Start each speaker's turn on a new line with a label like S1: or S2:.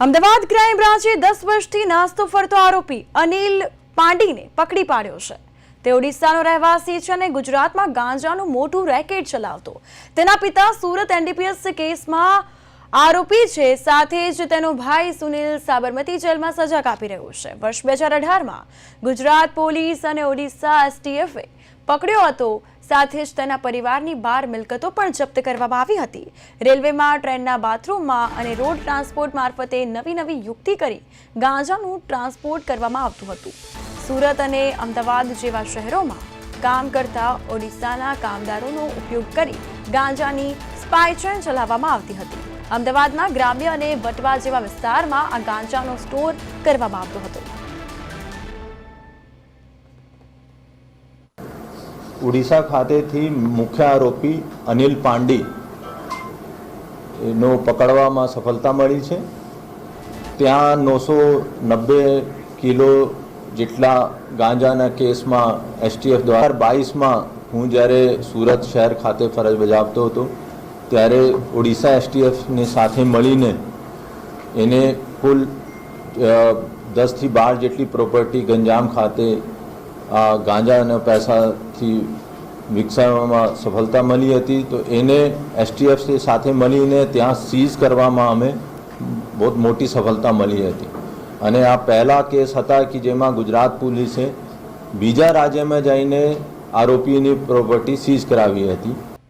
S1: Ahmedabad crime બ્રાન્ચે 10 વર્ષથી નાસ્તો ફરતો આરોપી અનિલ પાંડીને પકડી પાડ્યો છે। તે ઓડિશાનો રહેવાસી છે અને ગુજરાતમાં ગાંજાનું મોટું રેકેટ ચલાવતો। તેના પિતા સુરત એનડીપીએસ કેસમાં આરોપી છે, સાથે જ તેનો ભાઈ સુનિલ સાબરમતી જેલમાં સજા કાપી રહ્યો છે। વર્ષ 2018માં ગુજરાત પોલીસ અને ઓડિશા એસટીએફે પકડ્યો હતો। સાથે જ તેના પરિવારની 12 મિલકતો પણ જપ્ત કરવામાં આવી હતી। રેલવેમાં, ટ્રેનના બાથરૂમમાં અને રોડ ટ્રાન્સપોર્ટ મારફતે નવી યુક્તિ કરી ગાંજાનું ટ્રાન્સપોર્ટ કરવામાં આવતું હતું। સુરત અને અમદાવાદ જેવા શહેરોમાં કામ કરતા ઓડિશાના કામદારોનો ઉપયોગ કરી ગાંજાની સ્પાય ચેન ચલાવવામાં આવતી હતી। અમદાવાદના ગ્રામ્ય અને વટવા જેવા વિસ્તારમાં આ ગાંજાનો સ્ટોર કરવામાં આવતો હતો।
S2: ઓડિશા ખાતેથી મુખ્ય આરોપી અનિલ પાંડી નો પકડવામાં સફળતા મળી છે। ત્યાં 990 કિલો જેટલા ગાંજાના કેસમાં એસટીએફ દ્વારા 2022માં હું જ્યારે સુરત શહેર ખાતે ફરજ બજાવતો હતો ત્યારે ઓડિશા એસટીએફની સાથે મળીને એને કુલ 10 થી 12 જેટલી પ્રોપર્ટી ગંજામ ખાતે ગાંજાના પૈસાથી વિકસાવવામાં સફળતા મળી હતી। તો એને એસટીએફ સાથે મળીને ત્યાં સીઝ કરવામાં અમે બહુ મોટી સફળતા મળી હતી। અને આ પહેલા કેસ હતા કે જેમાં ગુજરાત પોલીસે બીજા રાજ્યમાં જઈને આરોપીની પ્રોપર્ટી સીઝ કરાવી હતી।